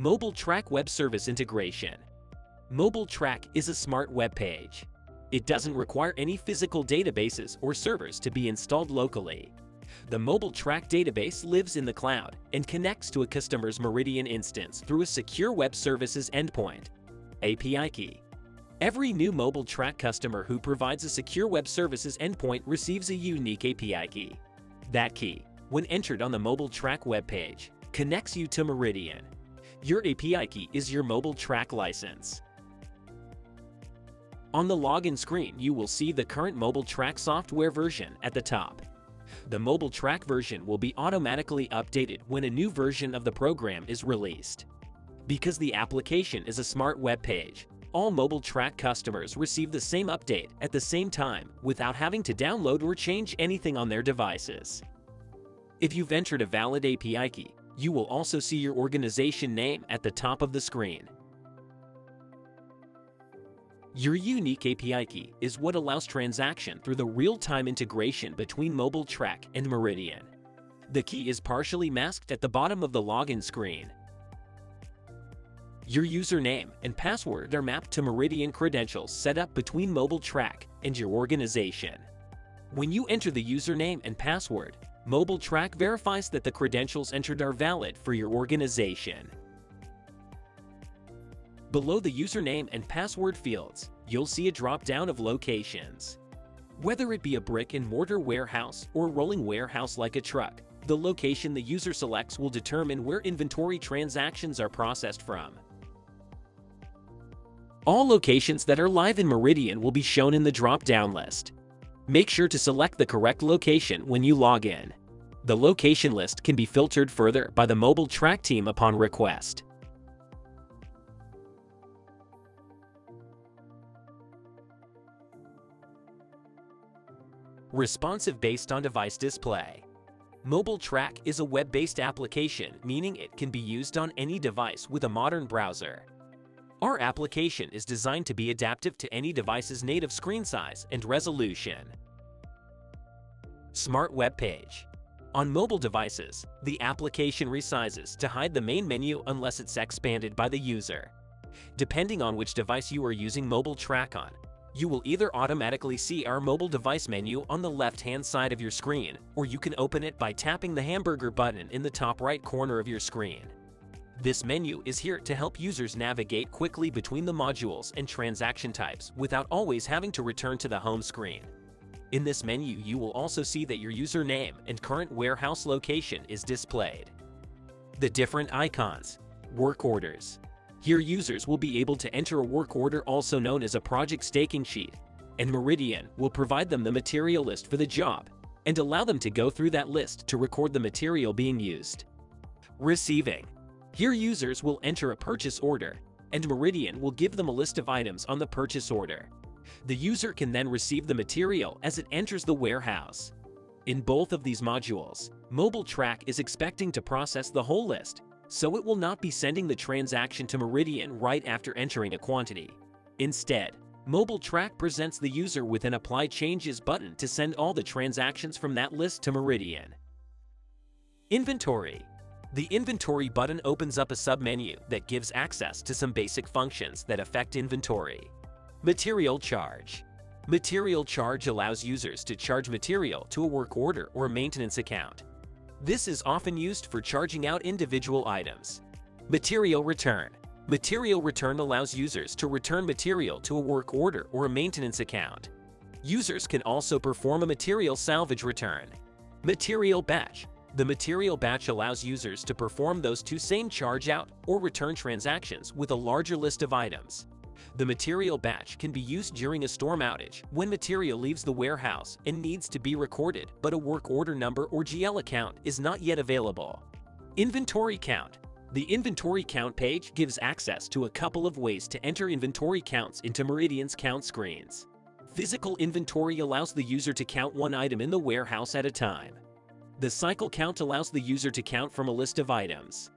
MOBILETrak Web Service Integration. MOBILETrak is a smart web page. It doesn't require any physical databases or servers to be installed locally. The MOBILETrak database lives in the cloud and connects to a customer's Meridian instance through a secure web services endpoint API key. Every new MOBILETrak customer who provides a secure web services endpoint receives a unique API key. That key, when entered on the MOBILETrak web page, connects you to Meridian. Your API key is your MOBILETrak license. On the login screen, you will see the current MOBILETrak software version at the top. The MOBILETrak version will be automatically updated when a new version of the program is released. Because the application is a smart web page, all MOBILETrak customers receive the same update at the same time without having to download or change anything on their devices. If you've entered a valid API key, you will also see your organization name at the top of the screen. Your unique API key is what allows transaction through the real-time integration between MOBILETrak and Meridian. The key is partially masked at the bottom of the login screen. Your username and password are mapped to Meridian credentials set up between MOBILETrak and your organization. When you enter the username and password, MOBILETrak verifies that the credentials entered are valid for your organization. Below the username and password fields, you'll see a drop-down of locations. Whether it be a brick-and-mortar warehouse or a rolling warehouse like a truck, the location the user selects will determine where inventory transactions are processed from. All locations that are live in Meridian will be shown in the drop-down list. Make sure to select the correct location when you log in. The location list can be filtered further by the MOBILETrak team upon request. Responsive based on device display. MOBILETrak is a web-based application, meaning it can be used on any device with a modern browser. Our application is designed to be adaptive to any device's native screen size and resolution. Smart Web Page. On mobile devices, the application resizes to hide the main menu unless it's expanded by the user. Depending on which device you are using MOBILETrak on, you will either automatically see our mobile device menu on the left-hand side of your screen, or you can open it by tapping the hamburger button in the top right corner of your screen. This menu is here to help users navigate quickly between the modules and transaction types without always having to return to the home screen. In this menu, you will also see that your username and current warehouse location is displayed. The different icons. Work orders. Here users will be able to enter a work order, also known as a project staking sheet, and Meridian will provide them the material list for the job and allow them to go through that list to record the material being used. Receiving. Here users will enter a purchase order, and Meridian will give them a list of items on the purchase order. The user can then receive the material as it enters the warehouse. In both of these modules, MOBILETrak is expecting to process the whole list, so it will not be sending the transaction to Meridian right after entering a quantity. Instead, MOBILETrak presents the user with an Apply Changes button to send all the transactions from that list to Meridian. Inventory. The Inventory button opens up a submenu that gives access to some basic functions that affect inventory. Material charge. Material charge allows users to charge material to a work order or a maintenance account. This is often used for charging out individual items. Material return. Material return allows users to return material to a work order or a maintenance account. Users can also perform a material salvage return. Material batch. The material batch allows users to perform those two same charge out or return transactions with a larger list of items. The material batch can be used during a storm outage when material leaves the warehouse and needs to be recorded, but a work order number or GL account is not yet available. Inventory count. The inventory count page gives access to a couple of ways to enter inventory counts into Meridian's count screens. Physical inventory allows the user to count one item in the warehouse at a time. The cycle count allows the user to count from a list of items.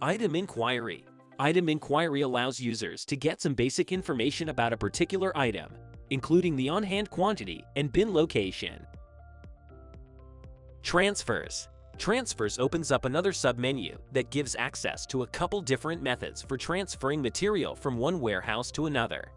Item inquiry. Item inquiry allows users to get some basic information about a particular item, including the on-hand quantity and bin location. Transfers. Transfers opens up another submenu that gives access to a couple different methods for transferring material from one warehouse to another.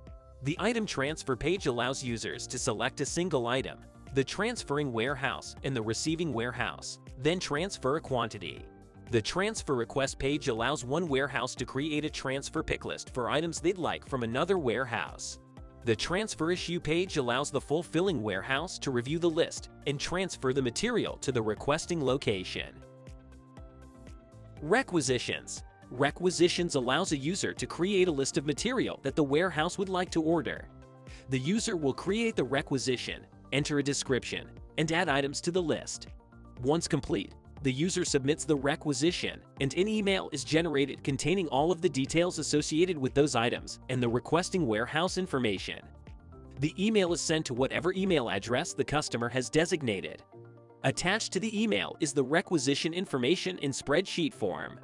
The item transfer page allows users to select a single item, the transferring warehouse and the receiving warehouse, then transfer a quantity. The transfer request page allows one warehouse to create a transfer pick list for items they'd like from another warehouse. The transfer issue page allows the fulfilling warehouse to review the list and transfer the material to the requesting location. Requisitions. Requisitions allows a user to create a list of material that the warehouse would like to order. The user will create the requisition, enter a description, and add items to the list. Once complete, the user submits the requisition, and an email is generated containing all of the details associated with those items and the requesting warehouse information. The email is sent to whatever email address the customer has designated. Attached to the email is the requisition information in spreadsheet form.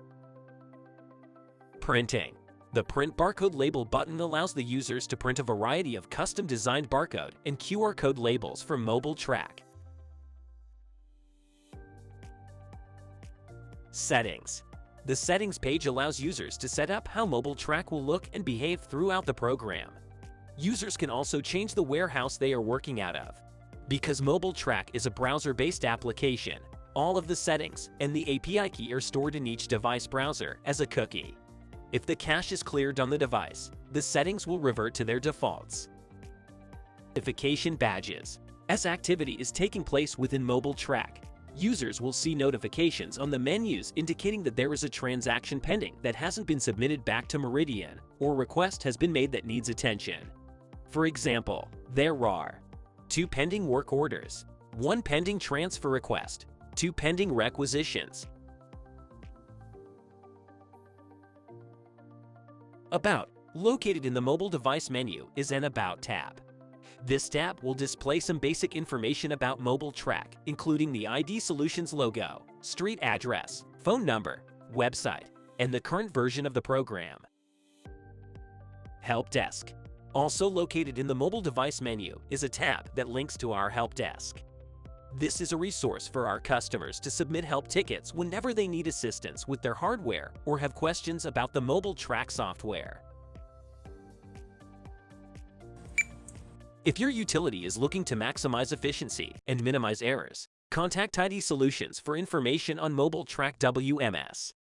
Printing. The Print Barcode Label button allows the users to print a variety of custom-designed barcode and QR code labels from MOBILETrak. Settings. The Settings page allows users to set up how MOBILETrak will look and behave throughout the program. Users can also change the warehouse they are working out of. Because MOBILETrak is a browser-based application, all of the settings and the API key are stored in each device browser as a cookie. If the cache is cleared on the device, the settings will revert to their defaults. Notification badges. As activity is taking place within MOBILETrak, users will see notifications on the menus indicating that there is a transaction pending that hasn't been submitted back to Meridian, or request has been made that needs attention. For example, there are 2 pending work orders, 1 pending transfer request, 2 pending requisitions. About. Located in the mobile device menu is an About tab. This tab will display some basic information about MOBILETrak, including the ID Solutions logo, street address, phone number, website, and the current version of the program. Help Desk. Also located in the mobile device menu is a tab that links to our Help Desk. This is a resource for our customers to submit help tickets whenever they need assistance with their hardware or have questions about the MOBILETrak software. If your utility is looking to maximize efficiency and minimize errors, contact ID Solutions for information on MOBILETrak WMS.